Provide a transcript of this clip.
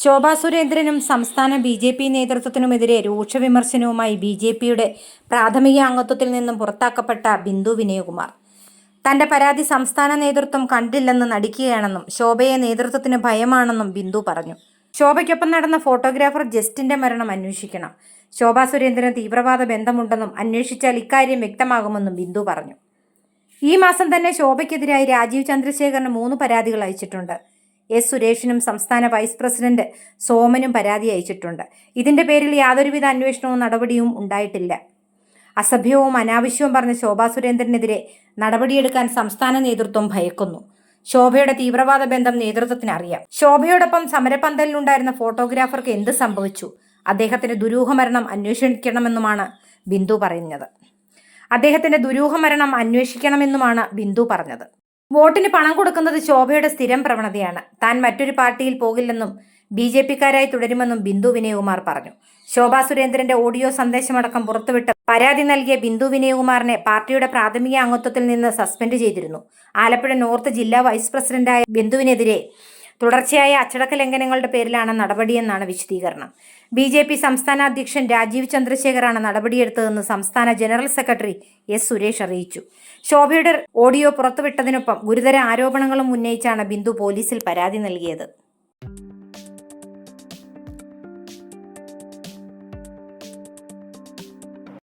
ശോഭാ സുരേന്ദ്രനും സംസ്ഥാന ബി.ജെ.പി. നേതൃത്വത്തിനുമെതിരെ രൂക്ഷ വിമർശനവുമായി ബി.ജെ.പിയുടെ പ്രാഥമിക അംഗത്വത്തിൽ നിന്നും പുറത്താക്കപ്പെട്ട ബിന്ദു വിനയകുമാർ. തന്റെ പരാതി സംസ്ഥാന നേതൃത്വം കണ്ടില്ലെന്ന് നടിക്കുകയാണെന്നും ശോഭയെ നേതൃത്വത്തിന് ഭയമാണെന്നും ബിന്ദു പറഞ്ഞു. ശോഭയ്ക്കൊപ്പം നടന്ന ഫോട്ടോഗ്രാഫർ ജസ്റ്റിന്റെ മരണം അന്വേഷിക്കണം. ശോഭാ സുരേന്ദ്രന് തീവ്രവാദ ബന്ധമുണ്ടെന്നും അന്വേഷിച്ചാൽ ഇക്കാര്യം വ്യക്തമാകുമെന്നും ബിന്ദു പറഞ്ഞു. ഈ മാസം തന്നെ ശോഭയ്ക്കെതിരായി രാജീവ് ചന്ദ്രശേഖറിന് 3 പരാതികൾ അയച്ചിട്ടുണ്ട്. എസ് സുരേഷിനും സംസ്ഥാന വൈസ് പ്രസിഡന്റ് സോമനും പരാതി അയച്ചിട്ടുണ്ട്. ഇതിന്റെ പേരിൽ യാതൊരുവിധ അന്വേഷണവും നടപടിയും ഉണ്ടായിട്ടില്ല. അസഭ്യവും അനാവശ്യവും പറഞ്ഞ ശോഭാ സുരേന്ദ്രനെതിരെ നടപടിയെടുക്കാൻ സംസ്ഥാന നേതൃത്വം ഭയക്കുന്നു. ശോഭയുടെ തീവ്രവാദ ബന്ധം നേതൃത്വത്തിന് അറിയാം. ശോഭയോടൊപ്പം സമരപന്തലിലുണ്ടായിരുന്ന ഫോട്ടോഗ്രാഫർക്ക് എന്ത് സംഭവിച്ചു? അദ്ദേഹത്തിന്റെ ദുരൂഹമരണം അന്വേഷിക്കണമെന്നുമാണ് ബിന്ദു പറഞ്ഞത്. വോട്ടിന് പണം കൊടുക്കുന്നത് ശോഭയുടെ സ്ഥിരം പ്രവണതയാണ്. താൻ മറ്റൊരു പാർട്ടിയിൽ പോകില്ലെന്നും ബി.ജെ.പിക്കാരായി തുടരുമെന്നും ബിന്ദു വിനയകുമാർ പറഞ്ഞു. ശോഭാ സുരേന്ദ്രന്റെ ഓഡിയോ സന്ദേശമടക്കം പുറത്തുവിട്ട് പരാതി നൽകിയ ബിന്ദു വിനയകുമാറിനെ പാർട്ടിയുടെ പ്രാഥമിക അംഗത്വത്തിൽ നിന്ന് സസ്പെൻഡ് ചെയ്തിരുന്നു. ആലപ്പുഴ നോർത്ത് ജില്ലാ വൈസ് പ്രസിഡന്റായ ബിന്ദുവിനെതിരെ തുടർച്ചയായ അച്ചടക്ക ലംഘനങ്ങളുടെ പേരിലാണ് നടപടിയെന്നാണ് വിശദീകരണം. ബി.ജെ.പി. സംസ്ഥാന അധ്യക്ഷൻ രാജീവ് ചന്ദ്രശേഖറാണ് നടപടിയെടുത്തതെന്ന് സംസ്ഥാന ജനറൽ സെക്രട്ടറി എസ് സുരേഷ് അറിയിച്ചു. ശോഭയുടെ ഓഡിയോ പുറത്തുവിട്ടതിനൊപ്പം ഗുരുതര ആരോപണങ്ങളും ഉന്നയിച്ചാണ് ബിന്ദു പോലീസിൽ പരാതി നൽകിയത്.